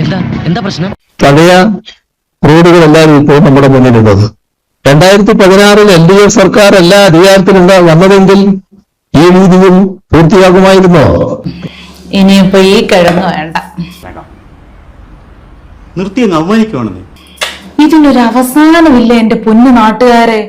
എന്താ പ്രശ്നം? പഴയ റോഡുകളെല്ലാവരും ഇപ്പോൾ നമ്മുടെ മുന്നിലുള്ളത്. 2016 LDF സർക്കാർ എല്ലാ അധികാരത്തിലുള്ള വന്നതെങ്കിൽ ഈ രീതിയിൽ പൂർത്തിയാകുമായിരുന്നോ? ഇനിയിപ്പോ ഈ കിഴങ്ങ് വേണ്ട, നിർത്തിയങ്ങ് അവമാനിക്കുവാണെന്നേ. ഇതിനൊരു അവസാനമില്ല എന്റെ പൊന്നു നാട്ടുകാരെ.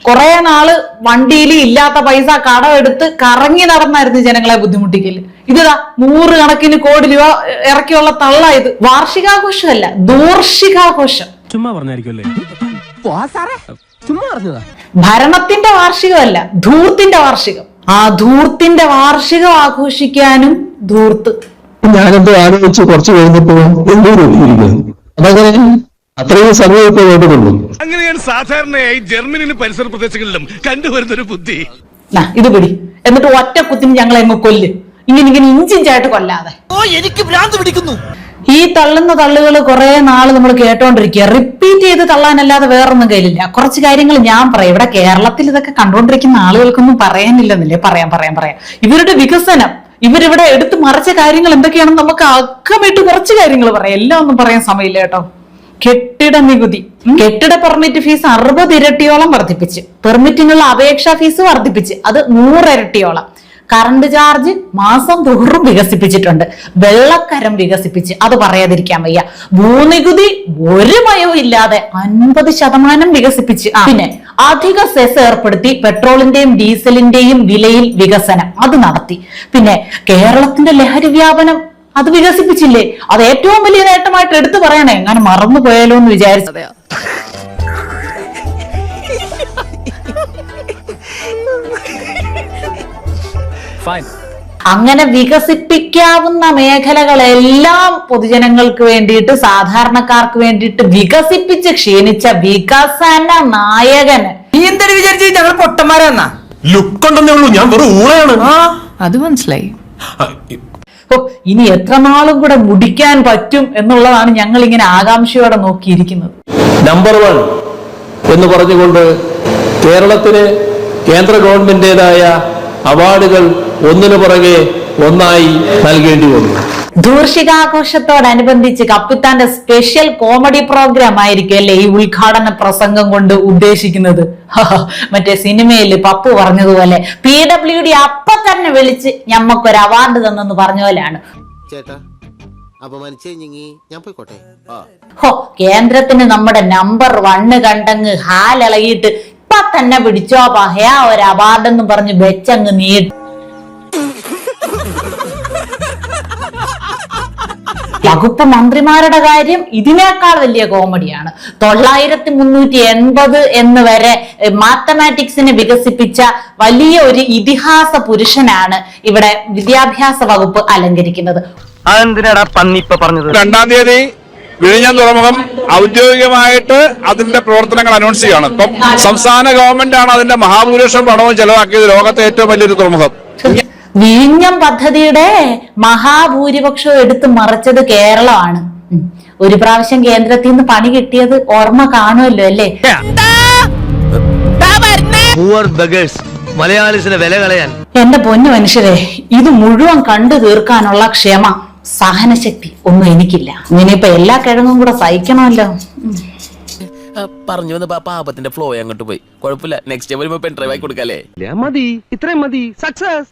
കുറെ നാള് വണ്ടിയിൽ ഇല്ലാത്ത പൈസ കടമെടുത്ത് കറങ്ങി നടന്നായിരുന്നു ജനങ്ങളെ ബുദ്ധിമുട്ടിക്കല്. ഇതാ 100 കണക്കിന് കോടി രൂപ ഇറക്കിയുള്ള തള്ള. ഇത് വാർഷികാഘോഷമല്ല, ദൂർഷികാഘോഷം. ചുമ്മാ പറഞ്ഞായിരിക്കുമല്ലേ? ഭരണത്തിന്റെ വാർഷികമല്ല, ധൂർത്തിന്റെ വാർഷികം. ആ ധൂർത്തിന്റെ വാർഷികം ആഘോഷിക്കാനും ധൂർത്ത്. ഞാനെന്തോ ആലോചിച്ച് കുറച്ച് കഴിഞ്ഞപ്പോ എന്തോ ഇരിക്കുന്നു. അതങ്ങനെ അത്രയും സമയമൊക്കെ വേണ്ടതുള്ളൂ. അങ്ങനെയാണ് സാധാരണയായി ജർമ്മനിയിലും പരിസര പ്രദേശങ്ങളിലും കണ്ടുവരുന്നൊരു ബുദ്ധി. ഇത് പിടി, എന്നിട്ട് ഒറ്റ കുത്തിന് ഞങ്ങൾ എങ്ങ് കൊല്ല്. ഇങ്ങനെ ഇഞ്ചിഞ്ചായിട്ട് കൊല്ലാതെ. എനിക്ക് ഭ്രാന്ത് പിടിക്കുന്നു. ഈ തള്ളുന്ന തള്ളുകൾ കുറെ നാള് നമ്മൾ കേട്ടോണ്ടിരിക്കുക. റിപ്പീറ്റ് ചെയ്ത് തള്ളാനല്ലാതെ വേറൊന്നും കയ്യിലില്ല. കുറച്ച് കാര്യങ്ങൾ ഞാൻ പറയാം. ഇവിടെ കേരളത്തിൽ ഇതൊക്കെ കണ്ടുകൊണ്ടിരിക്കുന്ന ആളുകൾക്കൊന്നും പറയാനില്ലെന്നില്ലേ? പറയാം. ഇവരുടെ വികസനം, ഇവരിവിടെ എടുത്തു മറിച്ച കാര്യങ്ങൾ എന്തൊക്കെയാണെന്ന് നമുക്ക് അക്കമിട്ട് കുറച്ച് കാര്യങ്ങൾ പറയാം. എല്ലാം ഒന്നും പറയാൻ സമയമില്ല കേട്ടോ. കെട്ടിട നികുതി, കെട്ടിട പെർമിറ്റ് ഫീസ് 60 ഇരട്ടിയോളം വർദ്ധിപ്പിച്ച്, പെർമിറ്റിനുള്ള അപേക്ഷാ ഫീസ് വർദ്ധിപ്പിച്ച് അത് 100 ഇരട്ടിയോളം. കറണ്ട് ചാർജ് മാസം തോറും വികസിപ്പിച്ചിട്ടുണ്ട്. വെള്ളക്കരം വികസിപ്പിച്ച്, അത് പറയാതിരിക്കാൻ വയ്യ. ഭൂനികുതി ഒരു മയവും ഇല്ലാതെ 50% വികസിപ്പിച്ച്. പിന്നെ അധിക സെസ് ഏർപ്പെടുത്തി പെട്രോളിന്റെയും ഡീസലിന്റെയും വിലയിൽ വികസനം അത് നടത്തി. പിന്നെ കേരളത്തിന്റെ ലഹരി വ്യാപനം അത് വികസിപ്പിച്ചില്ലേ? അത് ഏറ്റവും വലിയ നേട്ടമായിട്ട് എടുത്തു പറയണേ. അങ്ങനെ മറന്നു പോയാലോ എന്ന് വിചാരിച്ചത്. അങ്ങനെ വികസിപ്പിക്കാവുന്ന മേഖലകളെല്ലാം പൊതുജനങ്ങൾക്ക് വേണ്ടിയിട്ട്, സാധാരണക്കാർക്ക് വേണ്ടിയിട്ട് വികസിപ്പിച്ച് ക്ഷീണിച്ച വികസന നായകന്. നീ എന്തൊരു വിചാരിച്ചു ഞങ്ങൾ പൊട്ടന്മാരാന്നാ? ലുക്ക് ഉണ്ടെന്നേ ഉള്ളൂ, ഞാൻ വെറും ഊളയാണ്. അത് മനസ്സിലായി. ഇനി എത്ര നാളും കൂടെ മുടിക്കാൻ പറ്റും എന്നുള്ളതാണ് ഞങ്ങൾ ഇങ്ങനെ ആകാംക്ഷയോടെ നോക്കിയിരിക്കുന്നത്. നമ്പർ 1 എന്ന് പറഞ്ഞുകൊണ്ട് കേരളത്തിന് കേന്ദ്ര ഗവൺമെന്റിന്റേതായ അവാർഡുകൾ ഒന്നിനു പുറകെ ഒന്നായി നൽകേണ്ടി വന്നു. ധൂർഷികാഘോഷത്തോടനുബന്ധിച്ച് കപ്പിത്താന്റെ സ്പെഷ്യൽ കോമഡി പ്രോഗ്രാം ആയിരിക്കും അല്ലെ ഈ ഉദ്ഘാടന പ്രസംഗം കൊണ്ട് ഉദ്ദേശിക്കുന്നത്. മറ്റേ സിനിമയിൽ പപ്പു പറഞ്ഞതുപോലെ PWD അപ്പൊ തന്നെ വിളിച്ച് ഞമ്മക്കൊരു അവാർഡ് തന്നെന്ന് പറഞ്ഞ പോലെയാണ്. കേന്ദ്രത്തിന് നമ്മുടെ നമ്പർ 1 കണ്ടങ്ങ് ഹാലിളകിയിട്ട് ഇപ്പൊ തന്നെ പിടിച്ചോ പഹയാ ഒരു അവാർഡ് എന്ന് പറഞ്ഞ് വെച്ചങ്ങ് നീട്ടി. വകുപ്പ് മന്ത്രിമാരുടെ കാര്യം ഇതിനേക്കാൾ വലിയ കോമഡിയാണ്. 9380 എന്ന് വരെ മാത്തമാറ്റിക്സിനെ വികസിപ്പിച്ച വലിയ ഒരു ഇതിഹാസ പുരുഷനാണ് ഇവിടെ വിദ്യാഭ്യാസ വകുപ്പ് അലങ്കരിക്കുന്നത്. അതെന്തിനാടാ പന്നിപ്പ പറഞ്ഞത്? 2-ാം തീയതി വിഴിഞ്ഞം തുറമുഖം ഔദ്യോഗികമായിട്ട് അതിന്റെ പ്രവർത്തനങ്ങൾ അനൗൺസ് ചെയ്യാണ്. ഇപ്പം സംസ്ഥാന ഗവൺമെന്റ് ആണ് അതിന്റെ മഹാഭൂരിപക്ഷം പണവും ചെലവാക്കിയത്. ലോകത്തെ ഏറ്റവും വലിയൊരു തുറമുഖം. വിഴിഞ്ഞം പദ്ധതിയുടെ മഹാഭൂരിപക്ഷം എടുത്ത് മറിച്ചത് കേരളമാണ്. ഒരു പ്രാവശ്യം കേന്ദ്രത്തിൽ നിന്ന് പണി കിട്ടിയത് ഓർമ്മ കാണുമല്ലോ അല്ലേ? മലയാളീസിനെ വില കളയാൻ. എന്റെ പൊന്നു മനുഷ്യരെ, ഇത് മുഴുവൻ കണ്ടു തീർക്കാനുള്ള ക്ഷമ, സഹനശക്തി ഒന്നും എനിക്കില്ല. ഇനിയിപ്പോ എല്ലാ കിഴങ്ങും കൂടെ സഹിക്കണമല്ലോ. പറഞ്ഞു വന്ന പാപത്തിന്റെ ഫ്ലോ അങ്ങോട്ട് പോയി. കുഴപ്പമില്ല, നെക്സ്റ്റ് ടൈം വരുമ്പോ പെൻ ഡ്രൈവ് ആയി കൊടുക്കാല്ലേ? മതി, ഇത്രയും മതി. സക്സസ്.